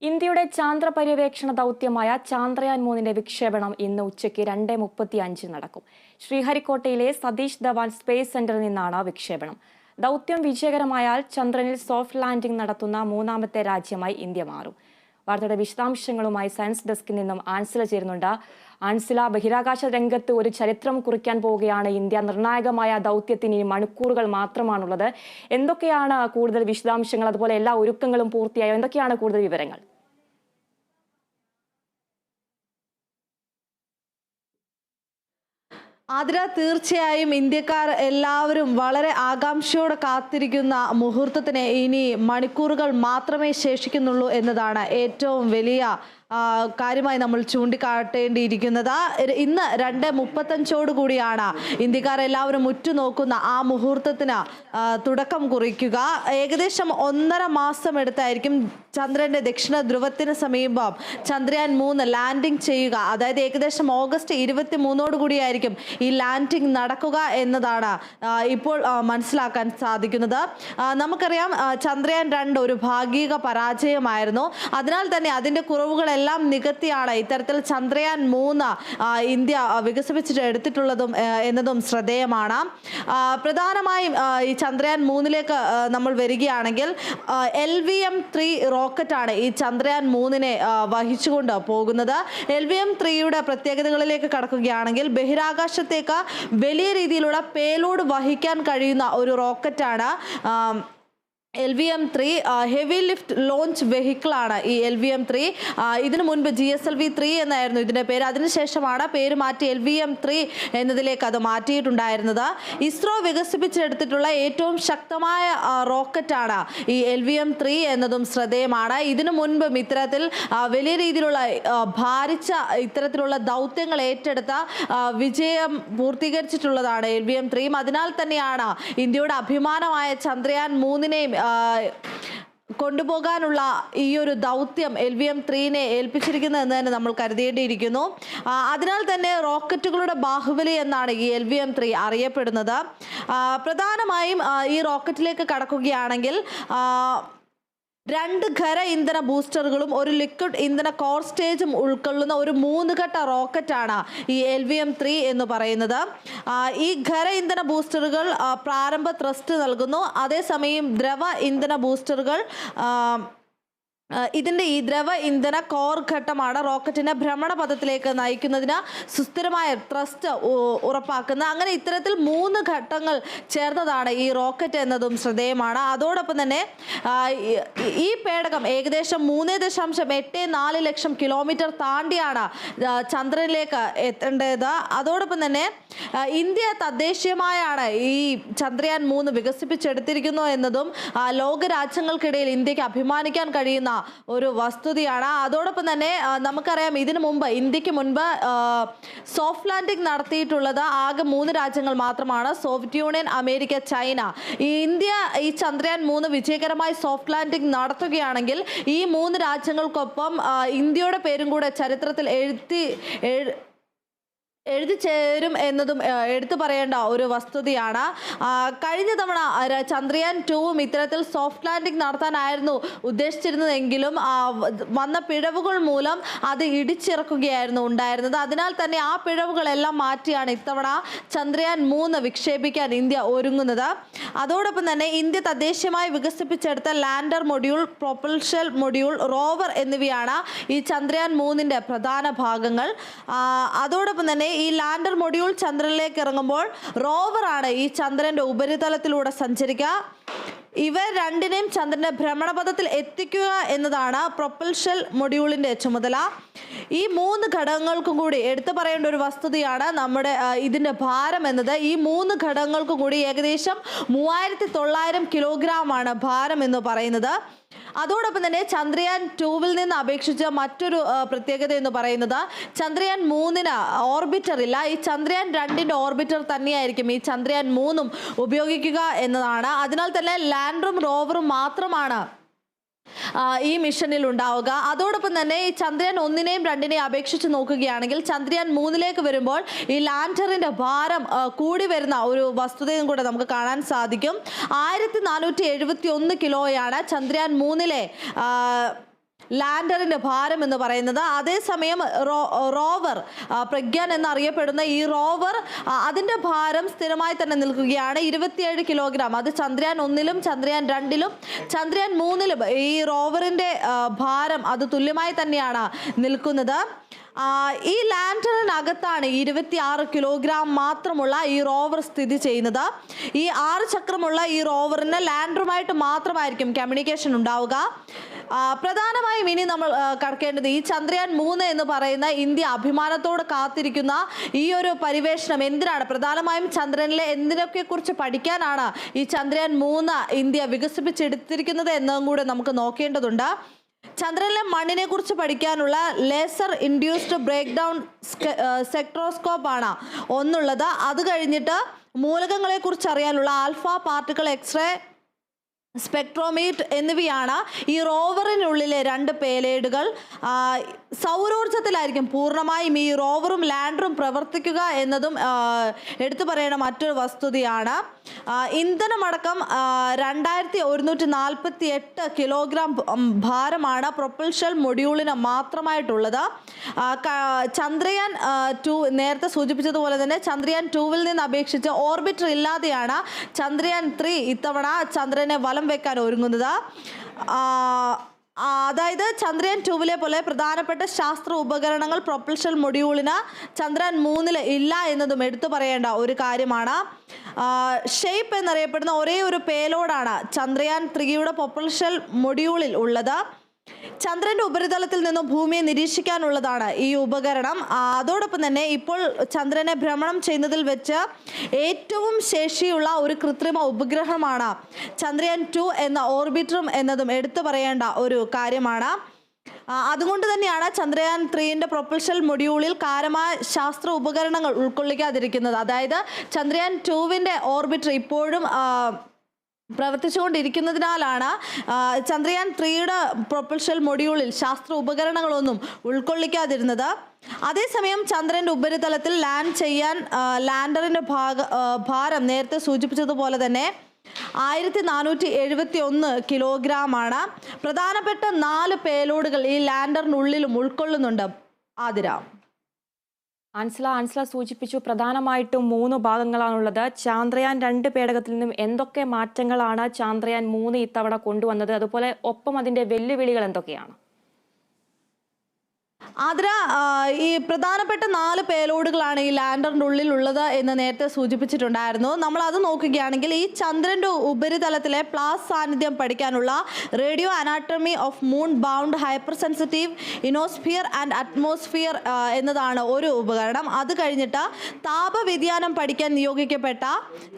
ഇന്ത്യയുടെ ചാന്ദ്ര പര്യവേക്ഷണ ദൗത്യമായ ചാന്ദ്രയാൻ 3 വിക്ഷേപണം ഇന്ന് ഉച്ചയ്ക്ക് 2:35 നടക്കും. ശ്രീഹരിക്കോട്ടയിലെ സതീഷ് ധവാൻ സ്പേസ് സെന്ററിൽ നിന്നാണ് വിക്ഷേപണം. ദൗത്യം വിജയകരമായാൽ ചന്ദ്രനിൽ സോഫ്റ്റ് ലാൻഡിംഗ് നടത്തുന്ന 3ാമത്തെ രാജ്യമായി ഇന്ത്യ മാറും. വാർത്തയുടെ വിശദാംശങ്ങളുമായി സയൻസ് ഡെസ്കിൽ നിന്നും ആൻസില ചേരുന്നുണ്ട്. ആൻസില, ബഹിരാകാശ രംഗത്ത് ഒരു ചരിത്രം കുറിക്കാൻ പോവുകയാണ് ഇന്ത്യ. നിർണായകമായ ദൗത്യത്തിന് ഇനി മണിക്കൂറുകൾ മാത്രമാണുള്ളത്. എന്തൊക്കെയാണ് കൂടുതൽ വിശദാംശങ്ങൾ? അതുപോലെ എല്ലാ ഒരുക്കങ്ങളും പൂർത്തിയായോ? എന്തൊക്കെയാണ് കൂടുതൽ വിവരങ്ങൾ? ആതിര, തീർച്ചയായും ഇന്ത്യക്കാർ എല്ലാവരും വളരെ ആകാംക്ഷയോടെ കാത്തിരിക്കുന്ന മുഹൂർത്തത്തിന് ഇനി മണിക്കൂറുകൾ മാത്രമേ ശേഷിക്കുന്നുള്ളൂ എന്നതാണ് ഏറ്റവും വലിയ കാര്യമായി നമ്മൾ ചൂണ്ടിക്കാട്ടേണ്ടിയിരിക്കുന്നത്. ഇന്ന് 2:35 കൂടിയാണ് ഇന്ത്യക്കാർ എല്ലാവരും ഉറ്റുനോക്കുന്ന ആ മുഹൂർത്തത്തിന് തുടക്കം കുറിക്കുക. ഏകദേശം 1.5 മാസം എടുത്തായിരിക്കും ചന്ദ്രന്റെ ദക്ഷിണ ധ്രുവത്തിന് സമീപം ചന്ദ്രയാൻ 3 ലാൻഡിംഗ് ചെയ്യുക. അതായത് ഏകദേശം ഓഗസ്റ്റ് 23 കൂടിയായിരിക്കും ഈ ലാൻഡിംഗ് നടക്കുക എന്നതാണ് ഇപ്പോൾ മനസ്സിലാക്കാൻ സാധിക്കുന്നത്. നമുക്കറിയാം, ചന്ദ്രയാൻ 2 ഒരു ഭാഗിക പരാജയമായിരുന്നു. അതിനാൽ തന്നെ അതിൻ്റെ കുറവുകളെല്ലാം നികത്തിയാണ് ഇത്തരത്തിൽ ചന്ദ്രയാൻ 3 ഇന്ത്യ വികസിപ്പിച്ചിട്ട് എടുത്തിട്ടുള്ളതും എന്നതും ശ്രദ്ധേയമാണ്. പ്രധാനമായും ഈ ചന്ദ്രയാൻ 3ലേക്ക് നമ്മൾ വരികയാണെങ്കിൽ LVM-3 റോക്കറ്റാണ് ഈ ചന്ദ്രയാൻ 3നെ വഹിച്ചുകൊണ്ട് പോകുന്നത്. LVM-3യുടെ പ്രത്യേകതകളിലേക്ക് കടക്കുകയാണെങ്കിൽ ബഹിരാകാശത്തേക്ക് വലിയ രീതിയിലുള്ള പേലോഡ് വഹിക്കാൻ കഴിയുന്ന ഒരു റോക്കറ്റാണ് LVM-3. Heavy lift launch vehicle ആണ് ഈ LVM-3. ഇതിനു മുൻപ് GSLV-3 എന്നായിരുന്നു ഇതിൻ്റെ പേര്. അതിനുശേഷമാണ് പേര് മാറ്റി LVM-3 എന്നതിലേക്ക് അത് മാറ്റിയിട്ടുണ്ടായിരുന്നത്. ഇസ്രോ വികസിപ്പിച്ചെടുത്തിട്ടുള്ള ഏറ്റവും ശക്തമായ റോക്കറ്റാണ് ഈ LVM-3 എന്നതും ശ്രദ്ധേയമാണ്. ഇതിനു മുൻപും ഇത്തരത്തിൽ വലിയ രീതിയിലുള്ള ഭാരിച്ച ഇത്തരത്തിലുള്ള ദൗത്യങ്ങൾ ഏറ്റെടുത്ത വിജയം പൂർത്തീകരിച്ചിട്ടുള്ളതാണ് LVM-3. അതിനാൽ തന്നെയാണ് ഇന്ത്യയുടെ അഭിമാനമായ ചന്ദ്രയാൻ 3നെയും കൊണ്ടുപോകാനുള്ള ഈ ഒരു ദൗത്യം LVM-3നെ ഏൽപ്പിച്ചിരിക്കുന്നതെന്ന് തന്നെ നമ്മൾ കരുതേണ്ടിയിരിക്കുന്നു. അതിനാൽ തന്നെ റോക്കറ്റുകളുടെ ബാഹുബലി എന്നാണ് ഈ LVM-3 അറിയപ്പെടുന്നത്. പ്രധാനമായും ഈ റോക്കറ്റിലേക്ക് കടക്കുകയാണെങ്കിൽ 2 ഖര ഇന്ധന ബൂസ്റ്ററുകളും ഒരു ലിക്വിഡ് ഇന്ധന കോർ സ്റ്റേജും ഉൾക്കൊള്ളുന്ന ഒരു 3 ഘട്ട റോക്കറ്റാണ് ഈ LVM-3 എന്ന് പറയുന്നത്. ഈ ഖര ഇന്ധന ബൂസ്റ്ററുകൾ പ്രാരംഭ ത്രസ്റ്റ് നൽകുന്നു. അതേസമയം ദ്രവ ഇന്ധന ബൂസ്റ്ററുകൾ ഇതിൻ്റെ ഈ ദ്രവ ഇന്ധന കോർ ഘട്ടമാണ് റോക്കറ്റിനെ ഭ്രമണപഥത്തിലേക്ക് നയിക്കുന്നതിന് സുസ്ഥിരമായ ത്രസ്റ്റ് ഉറപ്പാക്കുന്നത്. അങ്ങനെ ഇത്തരത്തിൽ 3 ഘട്ടങ്ങൾ ചേർന്നതാണ് ഈ റോക്കറ്റ് എന്നതും ശ്രദ്ധേയമാണ്. അതോടൊപ്പം തന്നെ ഈ പേടകം ഏകദേശം 3.84 ലക്ഷം കിലോമീറ്റർ താണ്ടിയാണ് ചന്ദ്രനിലേക്ക് എത്തേണ്ടത്. അതോടൊപ്പം തന്നെ ഇന്ത്യ തദ്ദേശീയമായാണ് ഈ ചന്ദ്രയാൻ 3 വികസിപ്പിച്ചെടുത്തിരിക്കുന്നു എന്നതും ലോകരാജ്യങ്ങൾക്കിടയിൽ ഇന്ത്യക്ക് അഭിമാനിക്കാൻ കഴിയുന്ന ഒരു വസ്തുതയാണ്. അതോടൊപ്പം തന്നെ നമുക്കറിയാം, ഇതിനു മുമ്പ് ഇന്ത്യക്ക് മുൻപ് സോഫ്റ്റ് ലാൻഡിംഗ് നടത്തിയിട്ടുള്ളത് ആകെ 3 രാജ്യങ്ങൾ മാത്രമാണ്: Soviet union, America, China. India ഈ ചന്ദ്രയാൻ 3 വിജയകരമായി സോഫ്റ്റ് ലാൻഡിംഗ് നടത്തുകയാണെങ്കിൽ ഈ 3 രാജ്യങ്ങൾക്കൊപ്പം ഇന്ത്യയുടെ പേരും കൂടെ ചരിത്രത്തിൽ എഴുതി ചേരും എന്നതും എടുത്തു പറയേണ്ട ഒരു വസ്തുതയാണ്. കഴിഞ്ഞ തവണ ചന്ദ്രയാൻ 2 ഇത്തരത്തിൽ സോഫ്റ്റ് ലാൻഡിംഗ് നടത്താനായിരുന്നു ഉദ്ദേശിച്ചിരുന്നതെങ്കിലും വന്ന പിഴവുകൾ മൂലം അത് ഇടിച്ചിറക്കുകയായിരുന്നു ഉണ്ടായിരുന്നത്. അതിനാൽ തന്നെ ആ പിഴവുകളെല്ലാം മാറ്റിയാണ് ഇത്തവണ ചന്ദ്രയാൻ 3 വിക്ഷേപിക്കാൻ ഇന്ത്യ ഒരുങ്ങുന്നത്. അതോടൊപ്പം തന്നെ ഇന്ത്യ തദ്ദേശീയമായി വികസിപ്പിച്ചെടുത്ത lander module, propulsion module, rover എന്നിവയാണ് ഈ ചന്ദ്രയാൻ 3ൻ്റെ പ്രധാന ഭാഗങ്ങൾ. അതോടൊപ്പം തന്നെ ഈ ലാൻഡർ മൊഡ്യൂൾ ചന്ദ്രനിലേക്ക് ഇറങ്ങുമ്പോൾ റോവറാണ് ഈ ചന്ദ്രന്റെ ഉപരിതലത്തിലൂടെ സഞ്ചരിക്കുക. ഇവ രണ്ടിനെയും ചന്ദ്രന്റെ ഭ്രമണപഥത്തിൽ എത്തിക്കുക എന്നതാണ് പ്രൊപ്പൽഷൻ മൊഡ്യൂളിന്റെ ചുമതല. ഈ 3 ഘടകങ്ങൾക്കും കൂടി എടുത്തു പറയേണ്ട ഒരു വസ്തുതയാണ് നമ്മുടെ ഇതിന്റെ ഭാരം എന്നത്. ഈ 3 ഘടകങ്ങൾക്കും കൂടി ഏകദേശം 3900 കിലോഗ്രാമാണ് ഭാരം എന്ന് പറയുന്നത്. അതോടൊപ്പം തന്നെ ചന്ദ്രയാൻ 2വിൽ നിന്ന് അപേക്ഷിച്ച് മറ്റൊരു പ്രത്യേകത എന്ന് പറയുന്നത് ചന്ദ്രയാൻ 3ന് ഓർബിറ്റർ ഇല്ല. ഈ ചന്ദ്രയാൻ 2ൻ്റെ ഓർബിറ്റർ തന്നെയായിരിക്കും ഈ ചന്ദ്രയാൻ 3ഉം ഉപയോഗിക്കുക എന്നതാണ്. അതിനാൽ തന്നെ ലാൻഡറും റോവറും മാത്രമാണ് ഈ മിഷനിൽ ഉണ്ടാവുക. അതോടൊപ്പം തന്നെ ഈ ചന്ദ്രയാൻ 1നെയും 2നെയും അപേക്ഷിച്ച് നോക്കുകയാണെങ്കിൽ ചന്ദ്രയാൻ 3ലേക്ക് വരുമ്പോൾ ഈ ലാൻഡറിന്റെ ഭാരം കൂടി വരുന്ന ഒരു വസ്തുതയും കൂടെ നമുക്ക് കാണാൻ സാധിക്കും. 1471 കിലോയാണ് ചന്ദ്രയാൻ 3ലെ ലാൻഡറിന്റെ ഭാരം എന്ന് പറയുന്നത്. അതേസമയം റോവർ പ്രഗ്യാൻ എന്നറിയപ്പെടുന്ന ഈ റോവർ അതിന്റെ ഭാരം സ്ഥിരമായി തന്നെ നിൽക്കുകയാണ്, 27 കിലോഗ്രാം. അത് ചന്ദ്രയാൻ 1-ലും ചന്ദ്രയാൻ 2-ലും ചന്ദ്രയാൻ 3-ലും ഈ റോവറിന്റെ ഭാരം അത് തുല്യമായി തന്നെയാണ് നിൽക്കുന്നത്. ഈ ലാൻഡറിനകത്താണ് 26 കിലോഗ്രാം മാത്രമുള്ള ഈ റോവർ സ്ഥിതി ചെയ്യുന്നത്. ഈ 6 ചക്രമുള്ള ഈ റോവറിന് ലാൻഡറുമായിട്ട് മാത്രമായിരിക്കും കമ്മ്യൂണിക്കേഷൻ ഉണ്ടാവുക. പ്രധാനമായും ഇനി നമ്മൾ കടക്കേണ്ടത് ഈ ചന്ദ്രയാൻ 3 എന്ന് പറയുന്ന ഇന്ത്യ അഭിമാനത്തോടെ കാത്തിരിക്കുന്ന ഈ ഒരു പരിവേഷണം എന്തിനാണ്, പ്രധാനമായും ചന്ദ്രനിലെ എന്തിനൊക്കെ കുറിച്ച് പഠിക്കാനാണ് ഈ ചന്ദ്രയാൻ 3 ഇന്ത്യ വികസിപ്പിച്ചെടുത്തിരിക്കുന്നത് എന്നതും കൂടെ നമുക്ക് നോക്കേണ്ടതുണ്ട്. ചന്ദ്രനിലെ മണ്ണിനെ കുറിച്ച് പഠിക്കാനുള്ള laser induced breakdown spectroscope ആണ് ഒന്നുള്ളത്. അത് കഴിഞ്ഞിട്ട് മൂലകങ്ങളെ കുറിച്ച് അറിയാനുള്ള ആൽഫ പാർട്ടിക്കിൾ എക്സ്റേ സ്പെക്ട്രോമീറ്റർ എന്നിവയാണ് ഈ റോവറിനുള്ളിലെ 2 പേലേഡുകൾ. സൗരോർജത്തിലായിരിക്കും പൂർണ്ണമായും ഈ റോവറും ലാൻഡറും പ്രവർത്തിക്കുക എന്നതും എടുത്തു പറയേണ്ട മറ്റൊരു വസ്തുതയാണ്. ഇന്ധനമടക്കം 2148 കിലോഗ്രാം ഭാരമാണ് പ്രൊപ്പൽഷൻ മൊഡ്യൂളിന് മാത്രമായിട്ടുള്ളത്. ചന്ദ്രയാൻ 2 നേരത്തെ സൂചിപ്പിച്ചതുപോലെ തന്നെ ചന്ദ്രയാൻ 2-വിൽ നിന്ന് അപേക്ഷിച്ച് ഓർബിറ്റർ ഇല്ലാതെയാണ് ചന്ദ്രയാൻ 3 ഇത്തവണ ചന്ദ്രനെ വലം വെക്കാൻ ഒരുങ്ങുന്നത്. അതായത് ചന്ദ്രയാൻ 2-വിലെ പോലെ പ്രധാനപ്പെട്ട ശാസ്ത്ര ഉപകരണങ്ങൾ പ്രൊപ്പൽഷൻ മൊഡ്യൂളിന് ചന്ദ്രയാൻ 3-ൽ ഇല്ല എന്നതും എടുത്തു പറയേണ്ട ഒരു കാര്യമാണ്. ഷേപ്പ് എന്നറിയപ്പെടുന്ന ഒരേ ഒരു പേലോഡാണ് ചന്ദ്രയാൻ 3-യുടെ പ്രൊപ്പൽഷൻ മൊഡ്യൂളിൽ ഉള്ളത്. ചന്ദ്രന്റെ ഉപരിതലത്തിൽ നിന്നും ഭൂമിയെ നിരീക്ഷിക്കാനുള്ളതാണ് ഈ ഉപകരണം. അതോടൊപ്പം തന്നെ ഇപ്പോൾ ചന്ദ്രനെ ഭ്രമണം ചെയ്യുന്നതിൽ വെച്ച് ഏറ്റവും ശേഷിയുള്ള ഒരു കൃത്രിമ ഉപഗ്രഹമാണ് ചന്ദ്രയാൻ 2 എന്ന ഓർബിറ്ററും എന്നതും എടുത്തു പറയേണ്ട ഒരു കാര്യമാണ്. അതുകൊണ്ട് തന്നെയാണ് ചന്ദ്രയാൻ 3-ന്റെ പ്രൊപ്പൽഷൻ മൊഡ്യൂളിൽ കാര്യമായ ശാസ്ത്ര ഉപകരണങ്ങൾ ഉൾക്കൊള്ളിക്കാതിരിക്കുന്നത്. അതായത് ചന്ദ്രയാൻ 2-വിന്റെ ഓർബിറ്റർ ഇപ്പോഴും പ്രവർത്തിച്ചുകൊണ്ടിരിക്കുന്നതിനാലാണ് ചന്ദ്രയാൻ 3-യുടെ പ്രൊപ്പൽഷൻ മൊഡ്യൂളിൽ ശാസ്ത്ര ഉപകരണങ്ങളൊന്നും ഉൾക്കൊള്ളിക്കാതിരുന്നത്. അതേസമയം ചന്ദ്രന്റെ ഉപരിതലത്തിൽ ലാൻഡ് ചെയ്യാൻ ലാൻഡറിന്റെ ഭാരം നേരത്തെ സൂചിപ്പിച്ചതുപോലെ തന്നെ 1471 കിലോഗ്രാം ആണ്. പ്രധാനപ്പെട്ട 4 പേലോഡുകൾ ഈ ലാൻഡറിനുള്ളിലും ഉൾക്കൊള്ളുന്നുണ്ട്. ആതിര, ആൻസ്ല സൂചിപ്പിച്ചു, പ്രധാനമായിട്ടും 3 ഭാഗങ്ങളാണുള്ളത്. ചന്ദ്രയാൻ 2 പേടകത്തിൽ നിന്നും എന്തൊക്കെ മാറ്റങ്ങളാണ് ചന്ദ്രയാൻ 3 ഇത്തവണ കൊണ്ടുവന്നത്, അതുപോലെ ഒപ്പം അതിന്റെ വെല്ലുവിളികൾ എന്തൊക്കെയാണ്? ആതിര, ഈ പ്രധാനപ്പെട്ട 4 പേലോഡുകളാണ് ഈ ലാൻഡറിൻ്റെ ഉള്ളിൽ ഉള്ളത് എന്ന് നേരത്തെ സൂചിപ്പിച്ചിട്ടുണ്ടായിരുന്നു. നമ്മൾ അത് നോക്കുകയാണെങ്കിൽ ഈ ചന്ദ്രന്റെ ഉപരിതലത്തിലെ പ്ലാസ് സാന്നിധ്യം പഠിക്കാനുള്ള radio anatomy of moon bound hypersensitive ionosphere and atmosphere എന്നതാണ് ഒരു ഉപകരണം. അത് കഴിഞ്ഞിട്ട് താപവ്യതിയാനം പഠിക്കാൻ നിയോഗിക്കപ്പെട്ട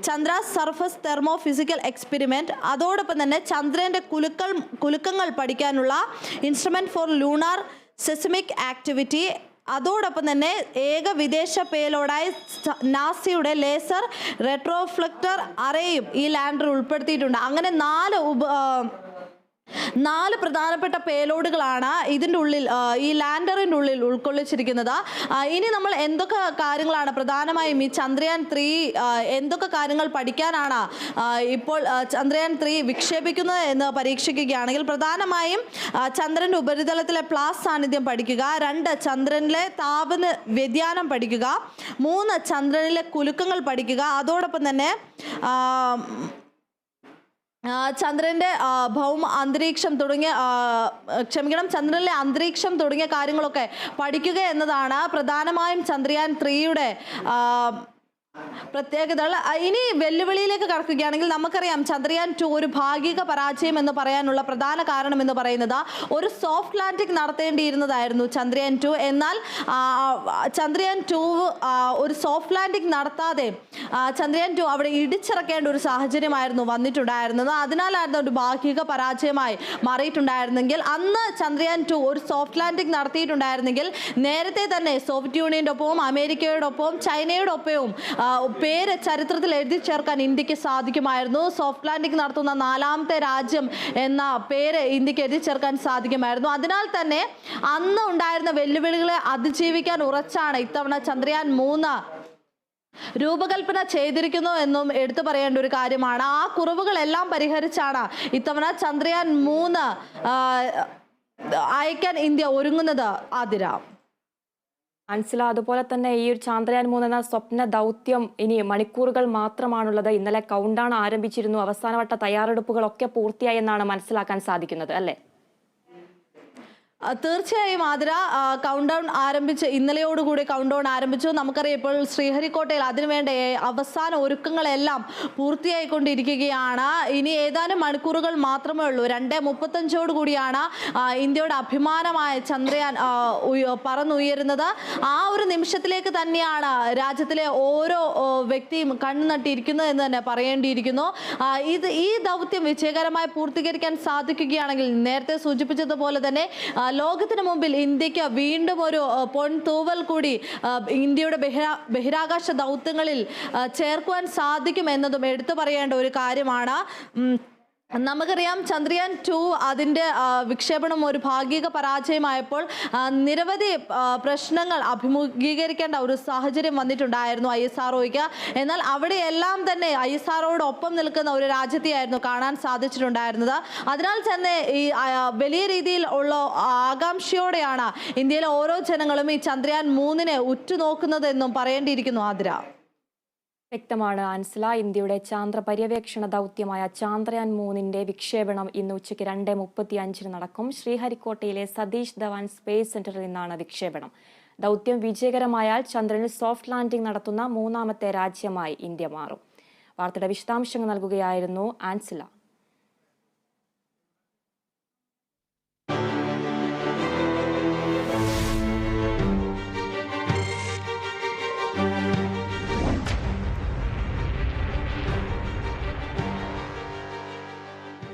Chandra surface thermophysical experiment, അതോടൊപ്പം തന്നെ ചന്ദ്രന്റെ കുലുക്കങ്ങൾ പഠിക്കാനുള്ള instrument for lunar seismic activity, അതോടൊപ്പം തന്നെ ഏക വിദേശ പേലോഡായി നാസയുടെ ലേസർ റെട്രോഫ്ലക്ടർ അറേയും ഈ ലാൻഡർ ഉൾപ്പെടുത്തിയിട്ടുണ്ട്. അങ്ങനെ 4 പ്രധാനപ്പെട്ട പേലോഡുകളാണ് ഇതിൻ്റെ ഉള്ളിൽ ഈ ലാൻഡറിൻ്റെ ഉള്ളിൽ ഉൾക്കൊള്ളിച്ചിരിക്കുന്നത്. ഇനി നമ്മൾ എന്തൊക്കെ കാര്യങ്ങളാണ് പ്രധാനമായും ഈ ചന്ദ്രയാൻ 3 എന്തൊക്കെ കാര്യങ്ങൾ പഠിക്കാനാണ് ഇപ്പോൾ ചന്ദ്രയാൻ 3 വിക്ഷേപിക്കുന്നത് എന്ന് പരീക്ഷിക്കുകയാണെങ്കിൽ പ്രധാനമായും ചന്ദ്രൻ്റെ ഉപരിതലത്തിലെ പ്ലാസ് സാന്നിധ്യം പഠിക്കുക, 2 ചന്ദ്രനിലെ താപന വ്യതിയാനം പഠിക്കുക, 3 ചന്ദ്രനിലെ കുലുക്കങ്ങൾ പഠിക്കുക, അതോടൊപ്പം തന്നെ ചന്ദ്രന്റെ ഭൗമ അന്തരീക്ഷം തുടങ്ങിയ ചന്ദ്രനിലെ അന്തരീക്ഷം തുടങ്ങിയ കാര്യങ്ങളൊക്കെ പഠിക്കുക എന്നതാണ് പ്രധാനമായും ചന്ദ്രയാൻ 3-യുടെ പ്രത്യേകതകൾ. ഇനി വെല്ലുവിളിയിലേക്ക് കടക്കുകയാണെങ്കിൽ നമുക്കറിയാം ചന്ദ്രയാൻ 2 ഒരു ഭാഗിക പരാജയം എന്ന് പറയാനുള്ള പ്രധാന കാരണം എന്ന് പറയുന്നത് ഒരു സോഫ്റ്റ് ലാൻഡിംഗ് നടത്തേണ്ടിയിരുന്നതായിരുന്നു ചന്ദ്രയാൻ 2. എന്നാൽ ചന്ദ്രയാൻ 2 ഒരു സോഫ്റ്റ് ലാൻഡിംഗ് നടത്താതെ ചന്ദ്രയാൻ 2 അവിടെ ഇടിച്ചിറക്കേണ്ട ഒരു സാഹചര്യമായിരുന്നു വന്നിട്ടുണ്ടായിരുന്നത്. അതിനാലായിരുന്നു ഒരു ഭാഗിക പരാജയമായി മാറിയിട്ടുണ്ടായിരുന്നെങ്കിൽ അന്ന് ചന്ദ്രയാൻ 2 ഒരു സോഫ്റ്റ് ലാൻഡിംഗ് നടത്തിയിട്ടുണ്ടായിരുന്നെങ്കിൽ നേരത്തെ തന്നെ സോവിയറ്റ് യൂണിയൻ്റെ ഒപ്പവും അമേരിക്കയോടൊപ്പവും ചൈനയോടൊപ്പവും പേര് ചരിത്രത്തിൽ എഴുതി ചേർക്കാൻ ഇന്ത്യക്ക് സാധിക്കുമായിരുന്നു. സോഫ്റ്റ് ലാൻഡിംഗ് നടത്തുന്ന 4ാമത്തെ രാജ്യം എന്ന പേര് ഇന്ത്യക്ക് എഴുതി ചേർക്കാൻ സാധിക്കുമായിരുന്നു. അതിനാൽ തന്നെ അന്ന് ഉണ്ടായിരുന്ന വെല്ലുവിളികളെ അതിജീവിക്കാൻ ഉറച്ചാണ് ഇത്തവണ ചന്ദ്രയാൻ 3 രൂപകൽപ്പന ചെയ്തിരിക്കുന്നു എന്നും എടുത്തു പറയേണ്ട ഒരു കാര്യമാണ്. ആ കുറവുകളെല്ലാം പരിഹരിച്ചാണ് ഇത്തവണ ചന്ദ്രയാൻ 3 അയക്കാൻ ഇന്ത്യ ഒരുങ്ങുന്നത് ആതിര? അൻസില, അതുപോലെ തന്നെ ഈ ഒരു ചാന്ദ്രയാൻ 3 എന്ന സ്വപ്ന ദൗത്യം ഇനി മണിക്കൂറുകൾ മാത്രമാണുള്ളത്. ഇന്നലെ കൗണ്ട് ഡൗൺ ആരംഭിച്ചിരുന്നു. അവസാനവട്ട തയ്യാറെടുപ്പുകളൊക്കെ പൂർത്തിയായി എന്നാണ് മനസ്സിലാക്കാൻ സാധിക്കുന്നത്, അല്ലേ? തീർച്ചയായും ആതിര, കൗണ്ട് ഡൗൺ ആരംഭിച്ച് ഇന്നലെയോടുകൂടി കൗണ്ട് ഡൗൺ ആരംഭിച്ചു. നമുക്കറിയാം ഇപ്പോൾ ശ്രീഹരിക്കോട്ടയിൽ അതിനുവേണ്ട അവസാന ഒരുക്കങ്ങളെല്ലാം പൂർത്തിയായിക്കൊണ്ടിരിക്കുകയാണ്. ഇനി ഏതാനും മണിക്കൂറുകൾ മാത്രമേ ഉള്ളൂ. 2:35 കൂടിയാണ് ഇന്ത്യയുടെ അഭിമാനമായ ചന്ദ്രയാൻ പറന്നുയരുന്നത്. ആ ഒരു നിമിഷത്തിലേക്ക് തന്നെയാണ് രാജ്യത്തിലെ ഓരോ വ്യക്തിയും കണ്ണുനട്ടിരിക്കുന്നത് എന്ന് തന്നെ പറയേണ്ടിയിരിക്കുന്നു. ഈ ദൗത്യം വിജയകരമായി പൂർത്തീകരിക്കാൻ സാധിക്കുകയാണെങ്കിൽ നേരത്തെ സൂചിപ്പിച്ചതുപോലെ തന്നെ ലോകത്തിന് മുമ്പിൽ ഇന്ത്യക്ക് വീണ്ടും ഒരു പൊൻതൂവൽ കൂടി ഇന്ത്യയുടെ ബഹിരാകാശ ദൗത്യങ്ങളിൽ ചേർക്കുവാൻ സാധിക്കുമെന്നതും എടുത്തു പറയേണ്ട ഒരു കാര്യമാണ്. നമുക്കറിയാം ചന്ദ്രയാൻ 2 അതിൻ്റെ വിക്ഷേപണം ഒരു ഭാഗിക പരാജയമായപ്പോൾ നിരവധി പ്രശ്നങ്ങൾ അഭിമുഖീകരിക്കേണ്ട ഒരു സാഹചര്യം വന്നിട്ടുണ്ടായിരുന്നു ISROയ്ക്ക്. എന്നാൽ അവിടെയെല്ലാം തന്നെ ISROയോടൊപ്പം നിൽക്കുന്ന ഒരു രാജ്യത്തെയായിരുന്നു കാണാൻ സാധിച്ചിട്ടുണ്ടായിരുന്നത്. അതിനാൽ തന്നെ ഈ വലിയ രീതിയിൽ ഉള്ള ആകാംക്ഷയോടെയാണ് ഇന്ത്യയിലെ ഓരോ ജനങ്ങളും ഈ ചന്ദ്രയാൻ 3-നെ ഉറ്റുനോക്കുന്നതെന്നും പറയേണ്ടിയിരിക്കുന്നു ആതിര. വ്യക്തമാണ് അൻസില. ഇന്ത്യയുടെ ചാന്ദ്ര പര്യവേക്ഷണ ദൗത്യമായ ചാന്ദ്രയാൻ 3-ന്റെ വിക്ഷേപണം ഇന്ന് ഉച്ചയ്ക്ക് 2:35 നടക്കും. ശ്രീഹരിക്കോട്ടയിലെ സതീഷ് ധവാൻ സ്പേസ് സെന്ററിൽ നിന്നാണ് വിക്ഷേപണം. ദൗത്യം വിജയകരമായാൽ ചന്ദ്രനിൽ സോഫ്റ്റ് ലാൻഡിംഗ് നടത്തുന്ന 3ാമത്തെ രാജ്യമായി ഇന്ത്യ മാറും. വാർത്തയുടെ വിശദാംശങ്ങൾ നൽകുകയായിരുന്നു ആൻസില.